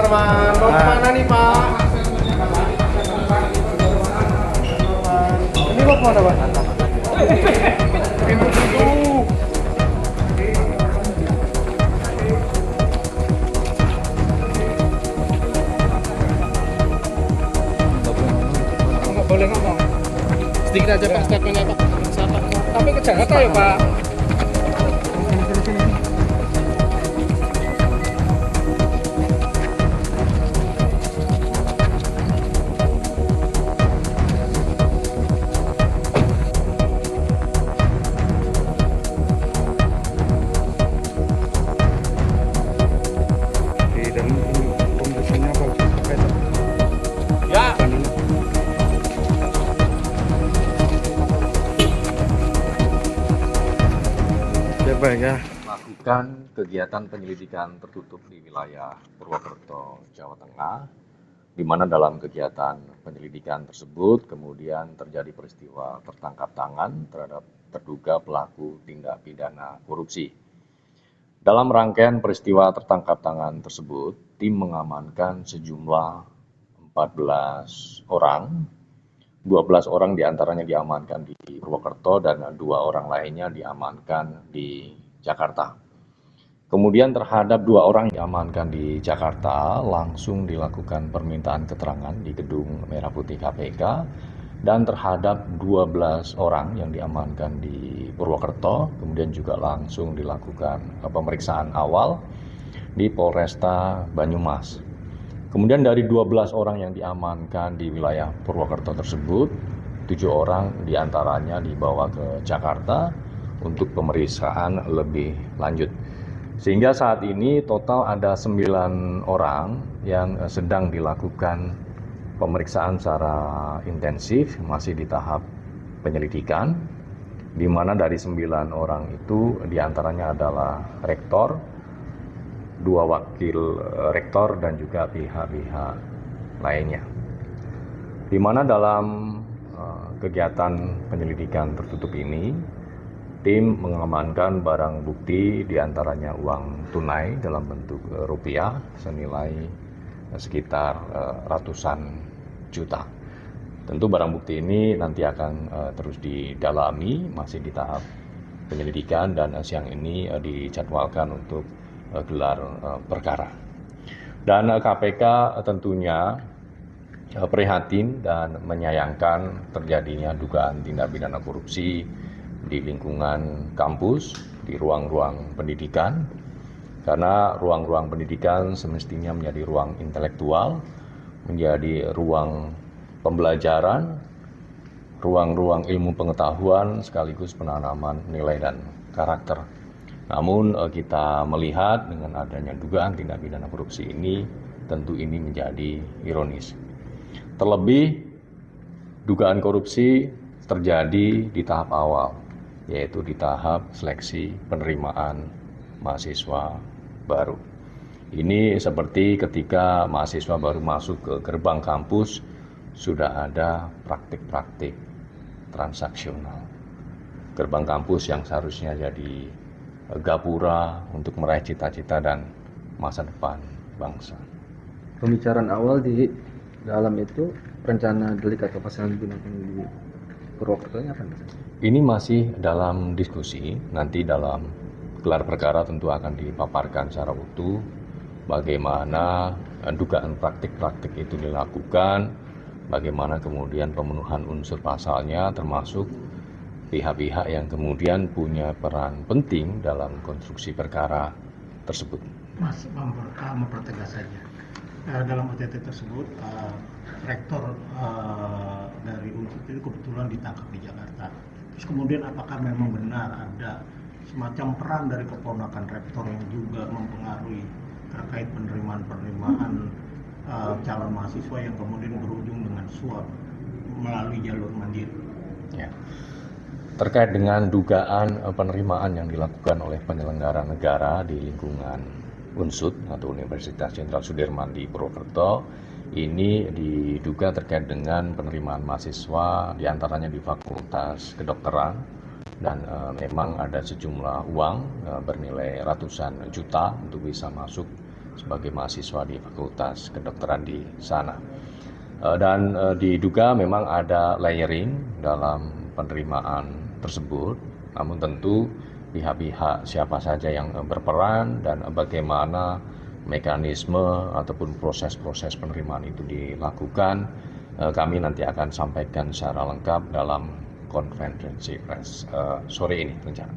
teman-teman. Mau kemana nih Pak? Ini mau kemana Pak? Ribut itu. Nggak boleh ngomong. Sedikit aja Pak statementnya Pak. Tapi ke Jakarta ya Pak. Baik ya. Melakukan kegiatan penyelidikan tertutup di wilayah Purwokerto, Jawa Tengah, di mana dalam kegiatan penyelidikan tersebut kemudian terjadi peristiwa tertangkap tangan terhadap terduga pelaku tindak pidana korupsi. Dalam rangkaian peristiwa tertangkap tangan tersebut, tim mengamankan sejumlah 14 orang, 12 orang diantaranya diamankan di Purwokerto dan 2 orang lainnya diamankan di Jakarta. Kemudian terhadap 2 orang yang diamankan di Jakarta langsung dilakukan permintaan keterangan di Gedung Merah Putih KPK, dan terhadap 12 orang yang diamankan di Purwokerto kemudian juga langsung dilakukan pemeriksaan awal di Polresta Banyumas. Kemudian dari 12 orang yang diamankan di wilayah Purwokerto tersebut, 7 orang diantaranya dibawa ke Jakarta untuk pemeriksaan lebih lanjut. Sehingga saat ini total ada 9 orang yang sedang dilakukan pemeriksaan secara intensif, masih di tahap penyelidikan, di mana dari 9 orang itu diantaranya adalah rektor, 2 wakil rektor dan juga pihak-pihak lainnya. Di mana dalam kegiatan penyelidikan tertutup ini, tim mengamankan barang bukti diantaranya uang tunai dalam bentuk rupiah senilai sekitar ratusan juta. Tentu barang bukti ini nanti akan terus didalami, masih di tahap penyelidikan, dan siang ini dijadwalkan untuk gelar perkara. Dan KPK tentunya prihatin dan menyayangkan terjadinya dugaan tindak pidana korupsi di lingkungan kampus, di ruang-ruang pendidikan, karena ruang-ruang pendidikan semestinya menjadi ruang intelektual, menjadi ruang pembelajaran, ruang-ruang ilmu pengetahuan sekaligus penanaman nilai dan karakter. Namun kita melihat dengan adanya dugaan tindak pidana korupsi ini, tentu ini menjadi ironis. Terlebih dugaan korupsi terjadi di tahap awal, yaitu di tahap seleksi penerimaan mahasiswa baru. Ini seperti ketika mahasiswa baru masuk ke gerbang kampus, sudah ada praktik-praktik transaksional. Gerbang kampus yang seharusnya jadi gapura untuk meraih cita-cita dan masa depan bangsa. Pembicaraan awal di dalam itu rencana delik atau pasal yang digunakan di Purwokerto ini apa? Ini masih dalam diskusi, nanti dalam gelar perkara tentu akan dipaparkan secara utuh bagaimana dugaan praktik-praktik itu dilakukan, bagaimana kemudian pemenuhan unsur pasalnya, termasuk pihak-pihak yang kemudian punya peran penting dalam konstruksi perkara tersebut. Mas, mempertegas saja. Dalam OTT tersebut, rektor dari Unsur itu kebetulan ditangkap di Jakarta. Terus kemudian apakah memang benar ada semacam peran dari keponakan rektor yang juga mempengaruhi terkait penerimaan calon mahasiswa yang kemudian berujung dengan suap melalui jalur mandiri? Ya. Terkait dengan dugaan penerimaan yang dilakukan oleh penyelenggara negara di lingkungan UNSUD atau Universitas Jenderal Sudirman di Purwokerto, ini diduga terkait dengan penerimaan mahasiswa diantaranya di Fakultas Kedokteran, dan memang ada sejumlah uang bernilai ratusan juta untuk bisa masuk sebagai mahasiswa di Fakultas Kedokteran di sana. Dan diduga memang ada layering dalam penerimaan tersebut, namun tentu pihak-pihak siapa saja yang berperan dan bagaimana mekanisme ataupun proses-proses penerimaan itu dilakukan, kami nanti akan sampaikan secara lengkap dalam konferensi pers sore ini rencana.